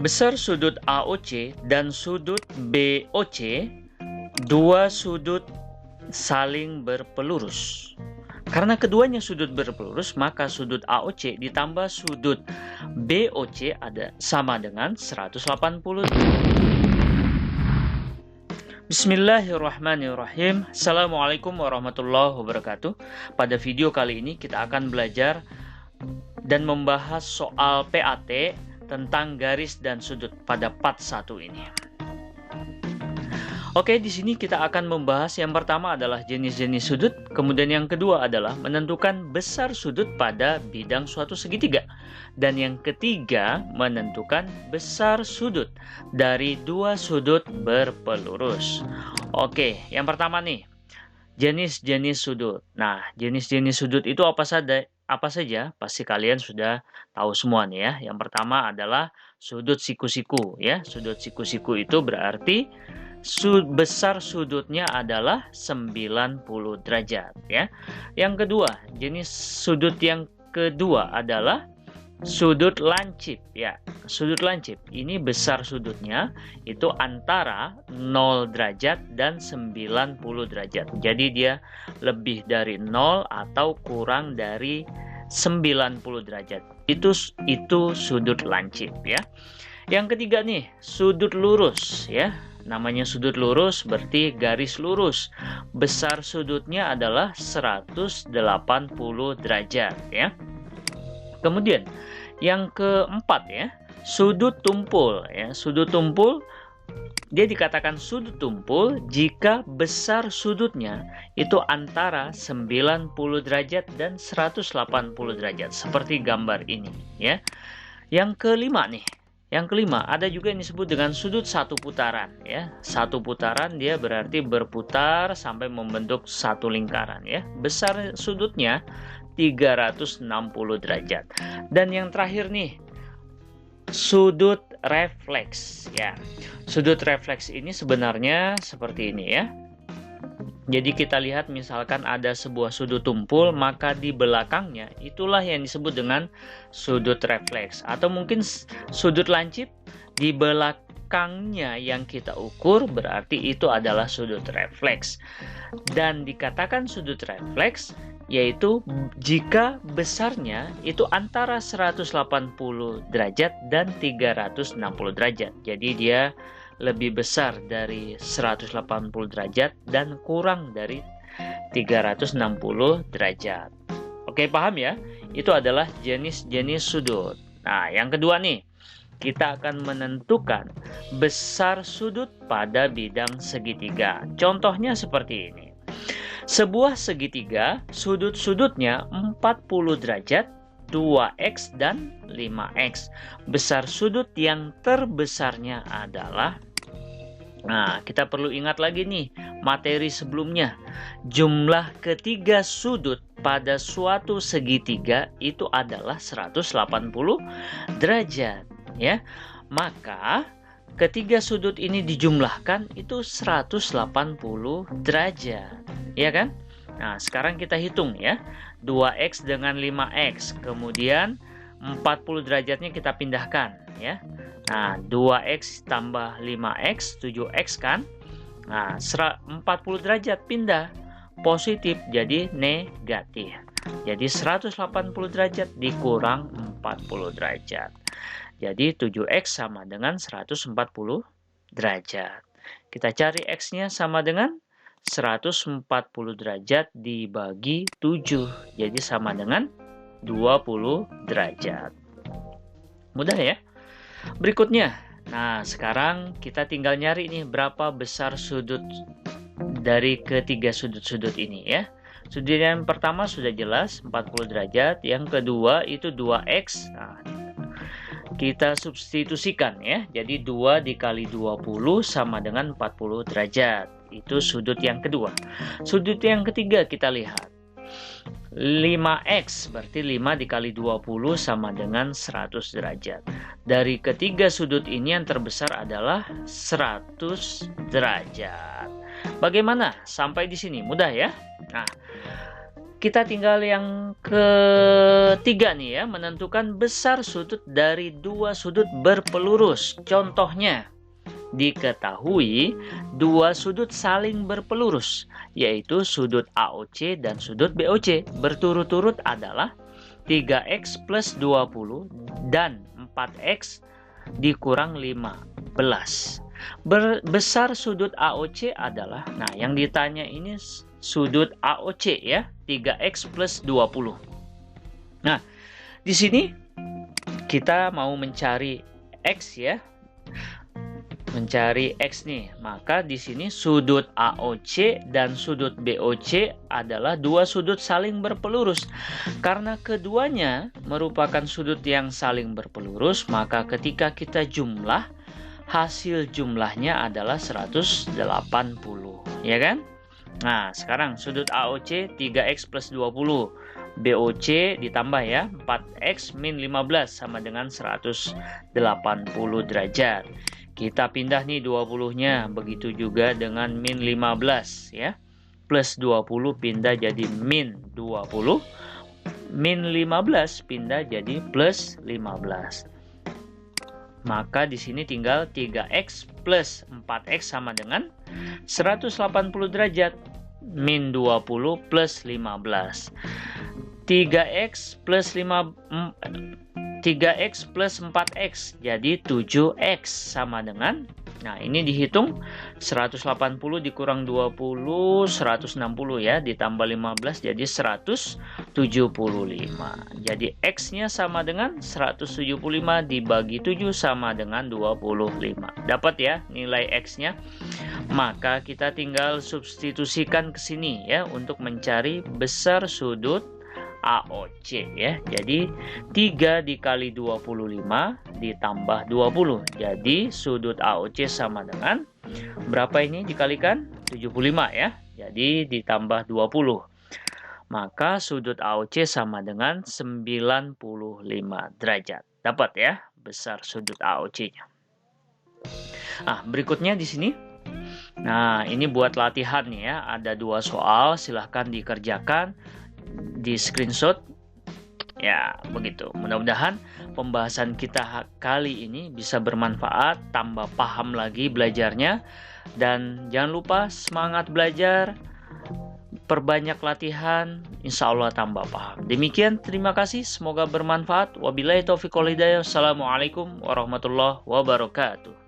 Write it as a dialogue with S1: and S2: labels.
S1: Besar sudut AOC dan sudut BOC, dua sudut saling berpelurus. Karena keduanya sudut berpelurus, maka sudut AOC ditambah sudut BOC sama dengan 180. Bismillahirrahmanirrahim. Assalamualaikum warahmatullahi wabarakatuh. Pada video kali ini kita akan belajar dan membahas soal PAT tentang garis dan sudut pada part 1 ini. Oke, di sini kita akan membahas yang pertama adalah jenis-jenis sudut, kemudian yang kedua adalah menentukan besar sudut pada bidang suatu segitiga, dan yang ketiga menentukan besar sudut dari dua sudut berpelurus. Oke, yang pertama nih, jenis-jenis sudut. Nah, jenis-jenis sudut itu apa saja? Pasti kalian sudah tahu semua nih ya. Yang pertama adalah sudut siku-siku ya. Sudut siku-siku itu berarti besar sudutnya adalah 90 derajat ya. Yang kedua, jenis sudut yang kedua adalah sudut lancip ya. Sudut lancip ini besar sudutnya itu antara 0 derajat dan 90 derajat. Jadi dia lebih dari 0 atau kurang dari 90 derajat. Itu sudut lancip ya. Yang ketiga nih, sudut lurus ya. Namanya sudut lurus berarti garis lurus. Besar sudutnya adalah 180 derajat ya. Kemudian yang keempat ya, sudut tumpul ya. Sudut tumpul dia dikatakan sudut tumpul jika besar sudutnya itu antara 90 derajat dan 180 derajat seperti gambar ini ya. Yang kelima nih. Yang kelima, ada juga yang disebut dengan sudut satu putaran ya. Satu putaran dia berarti berputar sampai membentuk satu lingkaran ya. Besar sudutnya 360 derajat. Dan yang terakhir nih, sudut refleks ya. Sudut refleks ini sebenarnya seperti ini ya. Jadi kita lihat misalkan ada sebuah sudut tumpul, maka di belakangnya itulah yang disebut dengan sudut refleks. Atau mungkin sudut lancip di belakangnya yang kita ukur berarti itu adalah sudut refleks. Dan dikatakan sudut refleks yaitu jika besarnya itu antara 180 derajat dan 360 derajat. Jadi dia lebih besar dari 180 derajat dan kurang dari 360 derajat. Oke, paham ya? Itu adalah jenis-jenis sudut. Nah, yang kedua nih, kita akan menentukan besar sudut pada bidang segitiga. Contohnya seperti ini. Sebuah segitiga, sudut-sudutnya 40 derajat, 2x dan 5x. Besar sudut yang terbesarnya adalah, nah, kita perlu ingat lagi nih materi sebelumnya. Jumlah ketiga sudut pada suatu segitiga itu adalah 180 derajat ya. Maka ketiga sudut ini dijumlahkan itu 180 derajat. Ya kan? Nah, sekarang kita hitung ya. 2x dengan 5x. Kemudian 40 derajatnya kita pindahkan ya. Nah, 2x tambah 5x, 7x kan? Nah, 40 derajat pindah positif jadi negatif. Jadi 180 derajat dikurang 40 derajat. Jadi 7x sama dengan 140 derajat. Kita cari x-nya sama dengan 140 derajat dibagi 7. Jadi sama dengan 20 derajat. Mudah ya? Berikutnya, nah sekarang kita tinggal nyari nih berapa besar sudut dari ketiga sudut-sudut ini ya. Sudut yang pertama sudah jelas 40 derajat, yang kedua itu 2x. Nah, kita substitusikan ya. Jadi 2 dikali 20 sama dengan 40 derajat. Itu sudut yang kedua. Sudut yang ketiga kita lihat. 5x berarti 5 dikali 20 sama dengan 100 derajat. Dari ketiga sudut ini yang terbesar adalah 100 derajat. Bagaimana? Sampai di sini mudah ya? Nah, Kita tinggal yang ketiga nih ya, menentukan besar sudut dari dua sudut berpelurus. Contohnya, diketahui dua sudut saling berpelurus, yaitu sudut AOC dan sudut BOC. Berturut-turut adalah 3x plus 20 dan 4x dikurang 15. Besar sudut AOC adalah, nah yang ditanya ini sudut AOC ya, 3x plus 20. Nah, di sini kita mau mencari x ya. Mencari x nih. Maka di sini sudut AOC dan sudut BOC adalah dua sudut saling berpelurus. Karena keduanya merupakan sudut yang saling berpelurus, maka ketika kita jumlah, hasil jumlahnya adalah 180, ya kan? Nah, sekarang sudut AOC 3x plus 20, BOC ditambah ya, 4x min 15 sama dengan 180 derajat. Kita pindah nih 20-nya, begitu juga dengan min 15 ya. Plus 20 pindah jadi min 20, min 15 pindah jadi plus 15. Maka di sini tinggal 3x plus 4x sama dengan 180 derajat, min 20 plus 15. 3x plus 4x jadi 7x sama dengan, nah ini dihitung 180 dikurang 20, 160 ya, ditambah 15 jadi 175. Jadi x-nya sama dengan 175 dibagi 7 sama dengan 25. Dapat ya nilai x-nya. Maka kita tinggal substitusikan ke sini ya untuk mencari besar sudut AOC ya. Jadi 3 dikali 25 ditambah 20. Jadi sudut AOC sama dengan berapa ini dikalikan? 75 ya. Jadi ditambah 20. Maka sudut AOC sama dengan 95 derajat. Dapat ya besar sudut AOC-nya. Nah, berikutnya di sini. Nah, ini buat latihan nih ya. Ada 2 soal, silahkan dikerjakan. Di screenshot ya, begitu. Mudah-mudahan pembahasan kita kali ini bisa bermanfaat, tambah paham lagi belajarnya, dan jangan lupa semangat belajar, perbanyak latihan, insya Allah tambah paham. Demikian, terima kasih, semoga bermanfaat. Wabillahi taufiq wal hidayah. Assalamualaikum warahmatullahi wabarakatuh.